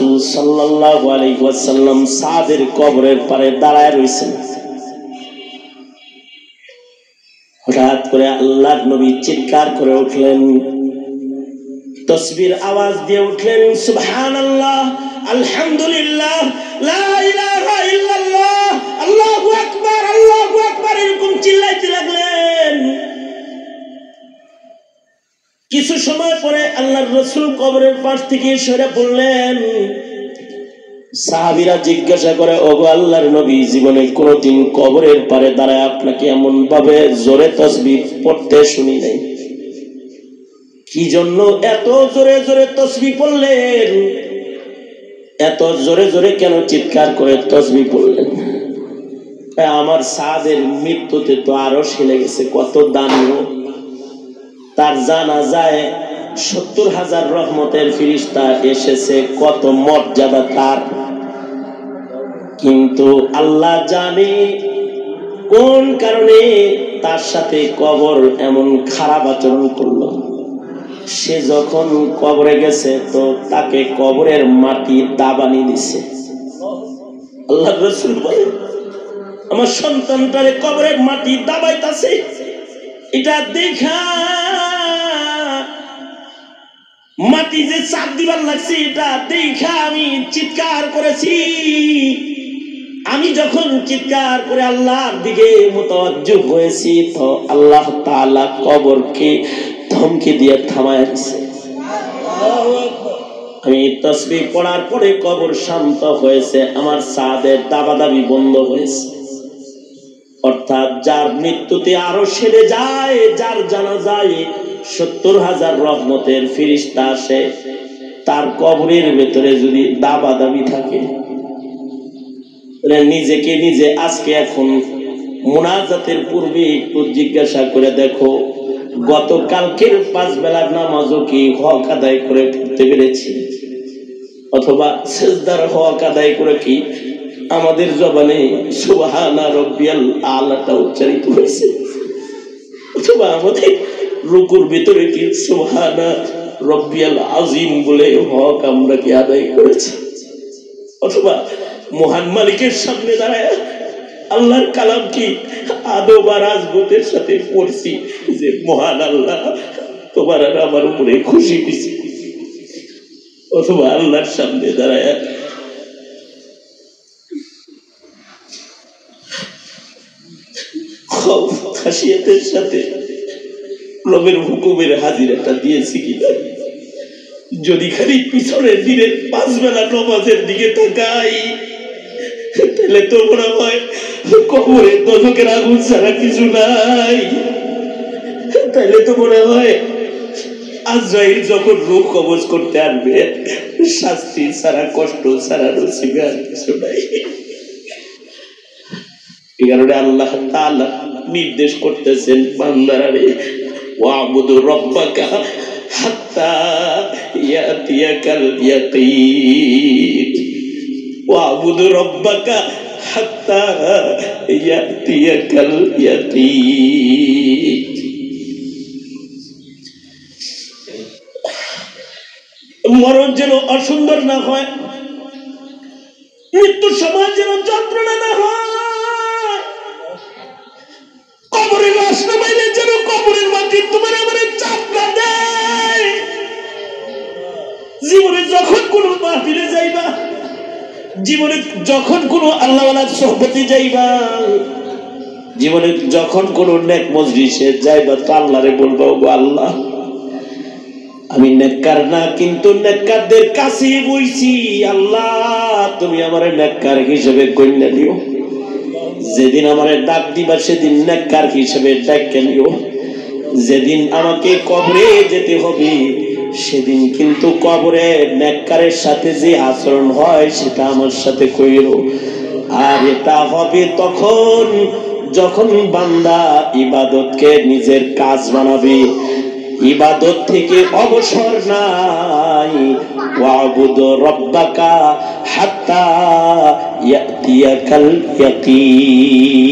রাসূল সাল্লাল্লাহু আলাইহি ওয়াসাল্লাম সাদের কবরের পারে দাঁড়ায় রইছেন। হঠাৎ করে আল্লাহর নবী চিৎকার করে উঠলেন, তাসবির আওয়াজ দিয়ে উঠলেন, সুবহানাল্লাহ, আলহামদুলিল্লাহ, লা ইলাহা ইল্লাল্লাহ, আল্লাহু আকবার, আল্লাহু আকবার, এরকম চিল্লাইতে লাগলেন। কিছু সময় পরে আল্লাহর রাসূল কবরের পাশ থেকে সরে পড়লেন। সাহাবীরা জিজ্ঞাসা করে, ওগো আল্লাহর নবী, জীবনে কোনোদিন কবরের পারে দাঁড়ায় আপনাকে এমন ভাবে জোরে তাসবিহ পড়তে শুনি নাই, কি জন্য এত জোরে জোরে তাসবিহ পড়লেন? এত জোরে জোরে কেন চিৎকার করে তাসবিহ পড়লেন? আমার সাদের মৃত্যুতে তো আরো ছেলে গেছে, কত দামি, তার জানাজায় ৭০,০০০ রহমতের ফেরেশতা এসেছে, কত মর্যাদা তার। কিন্তু আল্লাহ জানে কোন কারণে তার সাথে কবর এমন খারাপ আচরণ করলো। সে যখন কবরে গেছে তো তাকে কবরের মাটি দাবানি দিছে। আল্লাহ রাসূল বলে, আমার সন্তানটারে কবরের মাটি দাবাইতাছে, এটা দেখা মাটি যে চাপ দিবার লাগছে, এটা দেখা আমি চিৎকার করেছি। আমি যখন চিৎকার করে আল্লাহর দিকে মুতাওয়াজ্জিহ হয়েছি তো আল্লাহ তাআলা কবরকে ধমকি দিয়ে থামায় দিয়েছে। আমি তাসবিহ পড়ার পরে কবর শান্ত হয়েছে, আমার সাদের দাবাদাবি বন্ধ হয়েছে। অর্থাৎ যার মৃত্যুতে আরো সেরে যায়, যার জানাজায় ৭০,০০০ রহমতের ফেরেশতা আসে, তার কবরের ভেতরে যদি দাবাদাবি থাকে, নিজেকে নিজে আজকে এখন মুনাজাতের পূর্বে একটু জিজ্ঞাসা করে দেখো, গতকালকের ৫ বেলার নামাজও কি হক আদায় করে পড়তে পেরেছি? অথবা সিজদার হক আদায় করে কি আমাদের জবানে সুবহানা রাব্বিয়াল আলাটা উচ্চারিত হয়েছে? অথবা আমাদের রুকুর ভিতরে কি সুবহানা রাব্বিয়াল আযীম বলে হক আমরা কি আদায় করেছি? অথবা মহান মালিকের সামনে দাঁড়ায় আল্লাহর কালাম কি আদব আর আজবতের সাথে পড়ছি যে মহান আল্লাহ তোমার আর আমার উপরে খুশি হয়েছে? অথবা আল্লাহর সামনে দাঁড়ায় খাসিয়াতের সাথে রবের হুকুমের হাজিরাটা দিয়েছি কিনা? যদি খালি পিছনের দিনে ৫ বেলা নামাজের দিকে তাকাই, তাহলে তো মনে হয় কবরে দোজখের আগুন ছাড়া কিছু নাই। তাহলে তো মনে হয় আজরাইল যখন রূহ কবজ করতে আসবে, শাস্তি ছাড়া, কষ্ট ছাড়া নসিবে আর কিছু নাই। এই কারণে আল্লাহ তাআলা নির্দেশ করতেছেন, বান্দারে ওয়াবুদু রাব্বাকা হাত্তা ইয়াতিয়াকাল ইয়াকিন, ওয়াবুদু রাব্বাকা হাত্তা ইয়াতিয়াকাল ইয়াকিন। মরণ যেন অসুন্দর না হয়, মৃত্যুর সময় যেন যন্ত্রণা না হয়, কবরের লাশ নামাইলে যেন কবরের মাটি তোমার আমার চাপ না দেয়। জীবনে যখন কোনো মাহফিলে যাইবা, জীবনে যখন কোনো আল্লাহওয়ালার সোহবতে যাইবা, জীবনে যখন কোনো নেক মজলিসে যাইবা, তো আল্লাহরে বলবা, ওগো আল্লাহ, আমি নেককার না, কিন্তু নেককারদের কাছে বইছি, আল্লাহ তুমি আমার নেককার হিসেবে গণ্য নিও। যেদিন আমার ডাক দিবা সেদিন নেককার হিসেবে ডাকে নিও। যেদিন আমাকে কবরে যেতে হবে সেদিন কিন্তু কবরে নেককারের সাথে যে আচরণ হয় সেটা আমার সাথে কইরো। আর এটা হবে তখন যখন বান্দা ইবাদতকে নিজের কাজ বানাবে, ইবাদত থেকে অবসর নাই। ওয়াবুদু রাব্বাকা হাত্তা ইয়াতিয়াকাল ইয়াকিন।